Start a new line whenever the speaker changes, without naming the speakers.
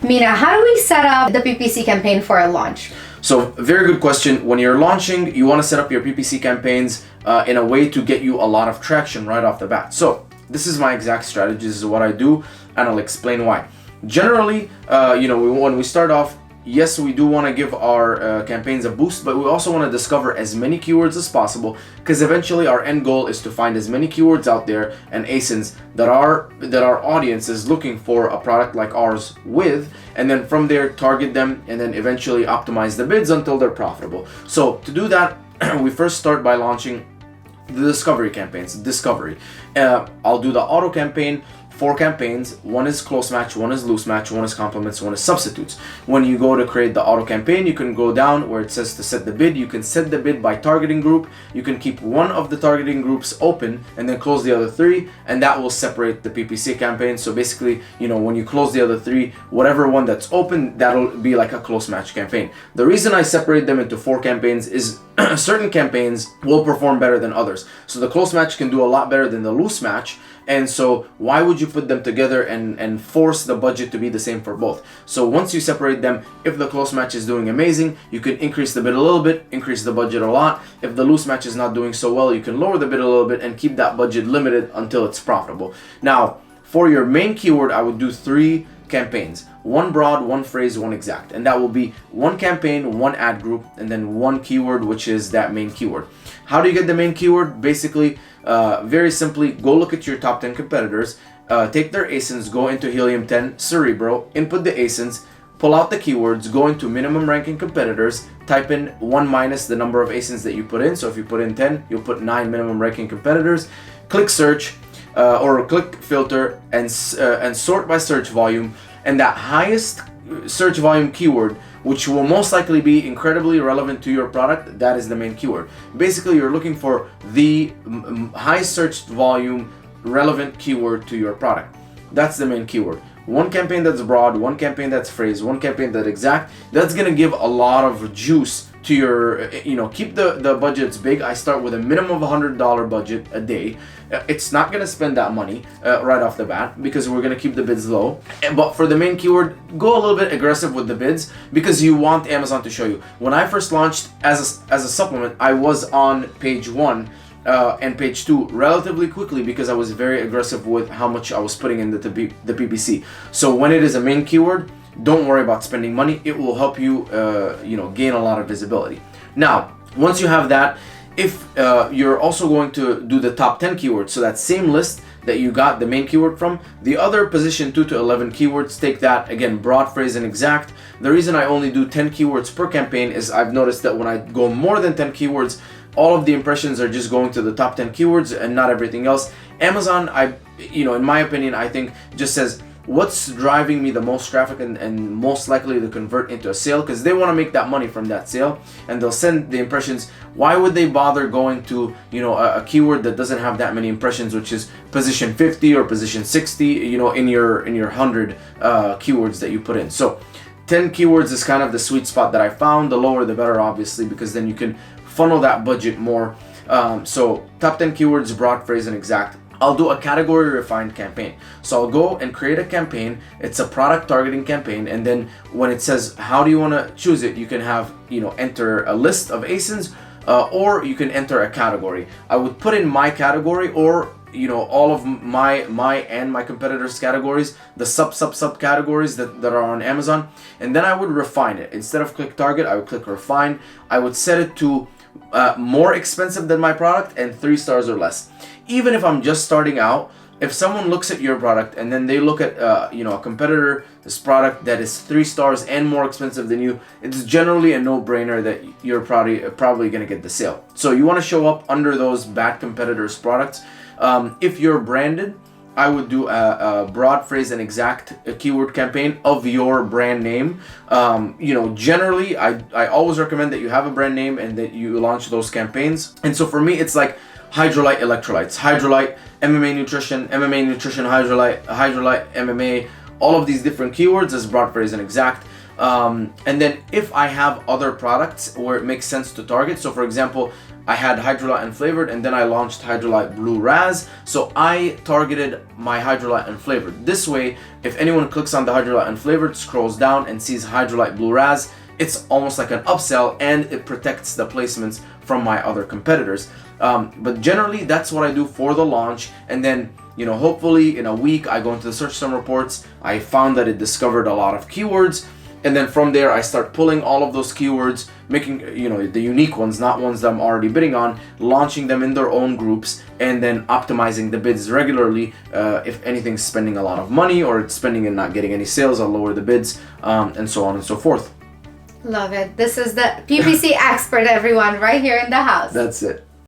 Mina, how do we set up the PPC campaign for a launch?
So, very good question. When you're launching, you want to set up your PPC campaigns in a way to get you a lot of traction right off the bat. So, this is my exact strategy. This is what I do, and I'll explain why. Generally, when we start off, yes, we do want to give our campaigns a boost, but we also want to discover as many keywords as possible, because eventually our end goal is to find as many keywords out there and ASINs that our audience is looking for a product like ours with, and then from there target them and then eventually optimize the bids until they're profitable. So to do that, we first start by launching the discovery campaigns. I'll do the auto campaign. 4 campaigns. One is close match, one is loose match, one is complements, one is substitutes. When you go to create the auto campaign, you can go down where it says to set the bid. You can set the bid by targeting group. You can keep one of the targeting groups open and then close the other 3, and that will separate the PPC campaign. So basically, when you close the other 3, whatever one that's open, that'll be like a close match campaign. The reason I separate them into 4 campaigns is certain campaigns will perform better than others. So the close match can do a lot better than the loose match. And so why would you put them together and force the budget to be the same for both? So once you separate them, if the close match is doing amazing, you can increase the bid a little bit, increase the budget a lot. If the loose match is not doing so well, you can lower the bid a little bit and keep that budget limited until it's profitable. Now, for your main keyword, I would do 3 campaigns. 1 broad, 1 phrase, 1 exact. And that will be 1 campaign, 1 ad group, and then 1 keyword, which is that main keyword. How do you get the main keyword? Basically, very simply, go look at your top 10 competitors, take their ASINs, go into Helium 10 Cerebro, input the ASINs, pull out the keywords, go into minimum ranking competitors, type in 1 minus the number of ASINs that you put in. So if you put in 10, you'll put 9 minimum ranking competitors. Click search or click filter and sort by search volume, and that highest search volume keyword, which will most likely be incredibly relevant to your product, that is the main keyword. Basically, you're looking for the high search volume relevant keyword to your product. That's the main keyword. 1 campaign that's broad, 1 campaign that's phrase, 1 campaign that's exact. That's gonna give a lot of juice to your, keep the budgets big. I start with a minimum of $100 budget a day. It's not gonna spend that money right off the bat because we're gonna keep the bids low. But for the main keyword, go a little bit aggressive with the bids because you want Amazon to show you. When I first launched as a supplement, I was on page 1 and page 2 relatively quickly because I was very aggressive with how much I was putting in the PPC. So when it is a main keyword, don't worry about spending money. It will help you, gain a lot of visibility. Now, once you have that, if you're also going to do the top 10 keywords, so that same list that you got the main keyword from, the other position 2 to 11 keywords, take that, again, broad, phrase, and exact. The reason I only do 10 keywords per campaign is I've noticed that when I go more than 10 keywords, all of the impressions are just going to the top 10 keywords and not everything else. Amazon, in my opinion, I think just says, what's driving me the most traffic and most likely to convert into a sale, because they want to make that money from that sale, and they'll send the impressions. Why would they bother going to a keyword that doesn't have that many impressions, which is position 50 or position 60 in your 100 keywords that you put in? So 10 keywords is kind of the sweet spot that I found. The lower the better, obviously, because then you can funnel that budget more. So top 10 keywords, broad, phrase, and exact. I'll do a category refined campaign. So I'll go and create a campaign. It's a product targeting campaign. And then when it says, how do you want to choose it? You can have, enter a list of ASINs or you can enter a category. I would put in my category or, all of my and my competitors' categories, the sub categories that are on Amazon. And then I would refine it. Instead of click target, I would click refine. I would set it to more expensive than my product and 3 stars or less. Even if I'm just starting out, if someone looks at your product and then they look at a competitor, this product that is 3 stars and more expensive than you, it's generally a no-brainer that you're probably gonna get the sale. So you want to show up under those bad competitors' products. If you're branded, I would do a broad, phrase, and exact keyword campaign of your brand name. Generally, I always recommend that you have a brand name and that you launch those campaigns. And so for me, it's like Hydrolyte Electrolytes, Hydrolyte MMA Nutrition, Hydrolyte MMA, all of these different keywords as broad, phrase, and exact. And then if I have other products where it makes sense to target, so for example, I had Hydrolyte and Flavored, and then I launched Hydrolyte Blue Raz. So I targeted my Hydrolyte and Flavored. This way, if anyone clicks on the Hydrolyte and Flavored, scrolls down and sees Hydrolyte Blue Raz, it's almost like an upsell, and it protects the placements from my other competitors. But generally, that's what I do for the launch. And then, you know, hopefully in a week, I go into the search term reports. I found that it discovered a lot of keywords. And then from there, I start pulling all of those keywords, making, you know, the unique ones, not ones that I'm already bidding on, launching them in their own groups, and then optimizing the bids regularly. If anything's spending a lot of money or it's spending and not getting any sales, I'll lower the bids, and so on and so forth.
Love it. This is the PPC expert, everyone, right here in the house.
That's it.